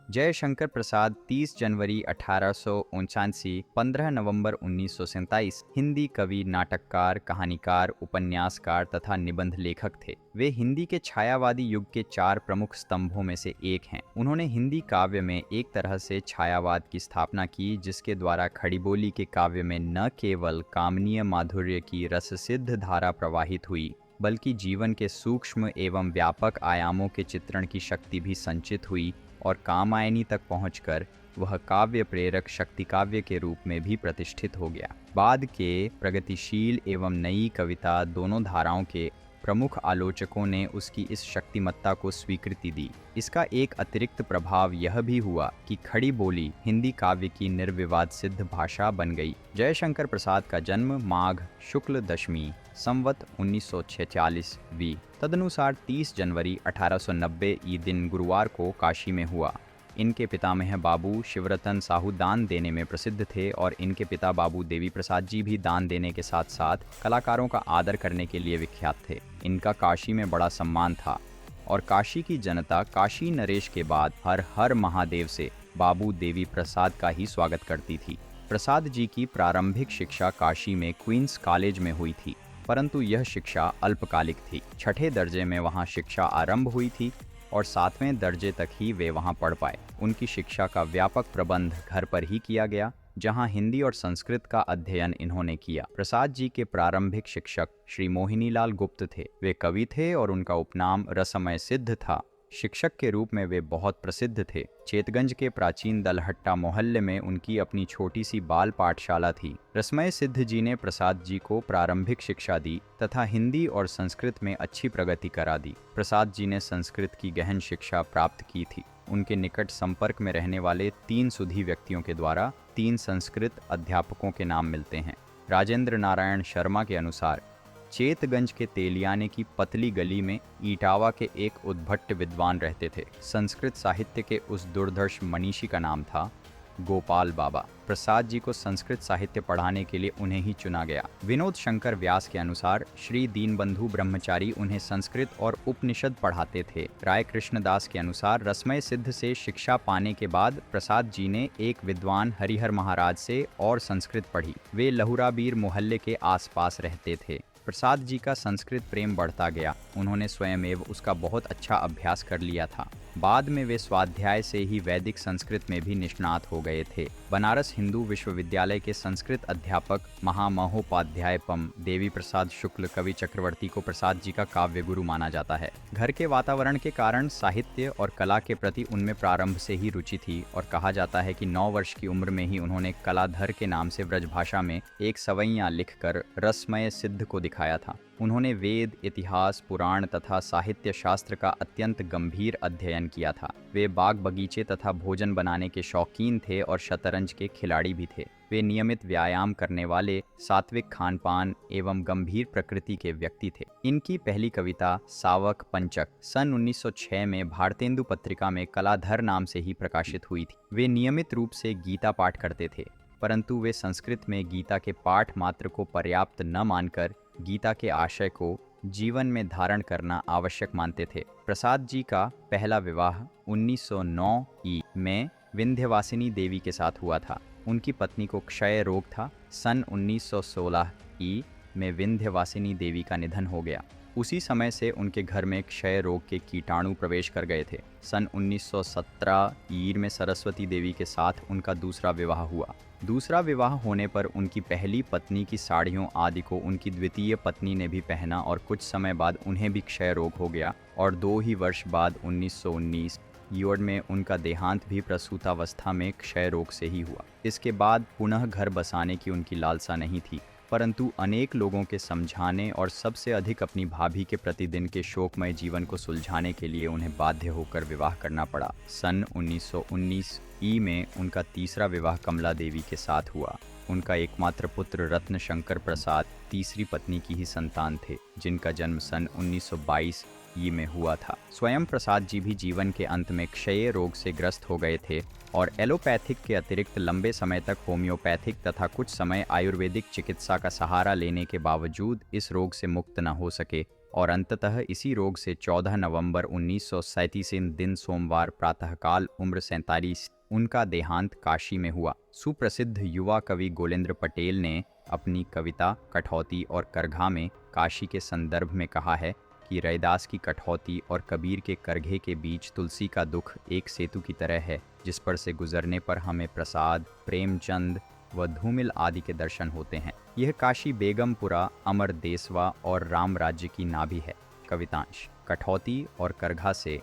जयशंकर प्रसाद 30 जनवरी 1879, 15 नवंबर 1947 हिंदी कवि, नाटककार, कहानीकार, उपन्यासकार तथा निबंध लेखक थे। वे हिंदी के छायावादी युग के 4 प्रमुख स्तंभों में से एक हैं। उन्होंने हिंदी काव्य में एक तरह से छायावाद की स्थापना की, जिसके द्वारा खड़ी बोली के काव्य में न केवल कामनीय माधुर्य की रससिद्ध धारा प्रवाहित हुई, बल्कि जीवन के सूक्ष्म एवं व्यापक आयामों के चित्रण की शक्ति भी संचित हुई और कामायनी तक पहुंचकर वह काव्य प्रेरक शक्ति काव्य के रूप में भी प्रतिष्ठित हो गया। बाद के प्रगतिशील एवं नई कविता दोनों धाराओं के प्रमुख आलोचकों ने उसकी इस शक्तिमत्ता को स्वीकृति दी। इसका एक अतिरिक्त प्रभाव यह भी हुआ कि खड़ी बोली हिंदी काव्य की निर्विवाद सिद्ध भाषा बन गई। जयशंकर प्रसाद का जन्म माघ शुक्ल दशमी संवत 1946 तदनुसार 30 जनवरी 1890 ई दिन गुरुवार को काशी में हुआ। इनके पितामह बाबू शिवरतन साहू दान देने में प्रसिद्ध थे और इनके पिता बाबू देवी प्रसाद जी भी दान देने के साथ साथ कलाकारों का आदर करने के लिए विख्यात थे। इनका काशी में बड़ा सम्मान था और काशी की जनता काशी नरेश के बाद हर हर महादेव से बाबू देवी प्रसाद का ही स्वागत करती थी। प्रसाद जी की प्रारंभिक शिक्षा काशी में क्वींस कॉलेज में हुई थी, परंतु यह शिक्षा अल्पकालिक थी। छठे दर्जे में वहाँ शिक्षा आरंभ हुई थी और 7वें दर्जे तक ही वे वहाँ पढ़ पाए। उनकी शिक्षा का व्यापक प्रबंध घर पर ही किया गया, जहाँ हिंदी और संस्कृत का अध्ययन इन्होंने किया। प्रसाद जी के प्रारंभिक शिक्षक श्री मोहिनीलाल गुप्त थे। वे कवि थे और उनका उपनाम रसमय सिद्ध था। शिक्षक के रूप में वे बहुत प्रसिद्ध थे। चेतगंज के प्राचीन दलहट्टा मोहल्ले में उनकी अपनी छोटी सी बाल पाठशाला थी। रसमय सिद्ध जी ने प्रसाद जी को प्रारंभिक शिक्षा दी तथा हिंदी और संस्कृत में अच्छी प्रगति करा दी। प्रसाद जी ने संस्कृत की गहन शिक्षा प्राप्त की थी। उनके निकट संपर्क में रहने वाले 3 सुधी व्यक्तियों के द्वारा 3 संस्कृत अध्यापकों के नाम मिलते हैं। राजेंद्र नारायण शर्मा के अनुसार चेतगंज के तेलियाने की पतली गली में इटावा के एक उद्भट विद्वान रहते थे। संस्कृत साहित्य के उस दुर्धर्ष मनीषी का नाम था गोपाल बाबा। प्रसाद जी को संस्कृत साहित्य पढ़ाने के लिए उन्हें ही चुना गया। विनोद शंकर व्यास के अनुसार श्री दीनबंधु ब्रह्मचारी उन्हें संस्कृत और उपनिषद पढ़ाते थे। राय कृष्णदास के अनुसार रसमय सिद्ध से शिक्षा पाने के बाद प्रसाद जी ने एक विद्वान हरिहर महाराज से और संस्कृत पढ़ी। वे लहुराबीर मोहल्ले के आसपास रहते थे। प्रसाद जी का संस्कृत प्रेम बढ़ता गया। उन्होंने स्वयमेव उसका बहुत अच्छा अभ्यास कर लिया था। बाद में वे स्वाध्याय से ही वैदिक संस्कृत में भी निष्णात हो गए थे। बनारस हिंदू विश्वविद्यालय के संस्कृत अध्यापक महामहोपाध्याय पम देवी प्रसाद शुक्ल कवि चक्रवर्ती को प्रसाद जी का काव्य गुरु माना जाता है। घर के वातावरण के कारण साहित्य और कला के प्रति उनमें प्रारंभ से ही रुचि थी और कहा जाता है कि 9 वर्ष की उम्र में ही उन्होंने कलाधर के नाम से ब्रजभाषा में एक सवैया लिखकर रसमय सिद्ध को दिखाया था। उन्होंने वेद, इतिहास, पुराण तथा साहित्य शास्त्र का अत्यंत गंभीर अध्ययन किया था। वे बाग बगीचे तथा भोजन बनाने के शौकीन थे और शतरंज के खिलाड़ी भी थे। वे नियमित व्यायाम करने वाले, सात्विक खानपान एवं गंभीर प्रकृति के व्यक्ति थे। इनकी पहली कविता सावक पंचक सन 1906 में भारतेंदु पत्रिका में कलाधर नाम से ही प्रकाशित हुई थी। वे नियमित रूप से गीता पाठ करते थे, परंतु वे संस्कृत में गीता के पाठ मात्र को पर्याप्त न मानकर गीता के आशय को जीवन में धारण करना आवश्यक मानते थे। प्रसाद जी का पहला विवाह 1909 ई में विंध्यवासिनी देवी के साथ हुआ था। उनकी पत्नी को क्षय रोग था। सन 1916 ई में विंध्यवासिनी देवी का निधन हो गया। उसी समय से उनके घर में क्षय रोग के कीटाणु प्रवेश कर गए थे। सन 1917 ईर में सरस्वती देवी के साथ उनका दूसरा विवाह हुआ। दूसरा विवाह होने पर उनकी पहली पत्नी की साड़ियों आदि को उनकी द्वितीय पत्नी ने भी पहना और कुछ समय बाद उन्हें भी क्षय रोग हो गया और 2 ही वर्ष बाद 1919 ईयर्ड में उनका देहांत भी प्रसूतावस्था में क्षय रोग से ही हुआ। इसके बाद पुनः घर बसाने की उनकी लालसा नहीं थी, परंतु अनेक लोगों के समझाने और सबसे अधिक अपनी भाभी के प्रतिदिन के शोकमय जीवन को सुलझाने के लिए उन्हें बाध्य होकर विवाह करना पड़ा। सन 1919 ई में उनका तीसरा विवाह कमला देवी के साथ हुआ। उनका एकमात्र पुत्र रत्न शंकर प्रसाद तीसरी पत्नी की ही संतान थे, जिनका जन्म सन 1922 ई में हुआ था। स्वयं प्रसाद जी भी जीवन के अंत में क्षय रोग से ग्रस्त हो गए थे और एलोपैथिक के अतिरिक्त लंबे समय तक होम्योपैथिक तथा कुछ समय आयुर्वेदिक चिकित्सा का सहारा लेने के बावजूद इस रोग से मुक्त न हो सके और अंततः इसी रोग से 14 नवंबर 1937 दिन सोमवार प्रातःकाल उम्र 47 उनका देहांत काशी में हुआ। सुप्रसिद्ध युवा कवि गोलेंद्र पटेल ने अपनी कविता कठौती और करघा में काशी के संदर्भ में कहा है कि रैदास की कठौती और कबीर के करघे के बीच तुलसी का दुख एक सेतु की तरह है, जिस पर से गुजरने पर हमें प्रसाद, प्रेमचंद व धूमिल आदि के दर्शन होते हैं। यह काशी बेगमपुरा, अमर देसवा और राम राज्य की नाभि है। कवितांश। कठौती और करघा से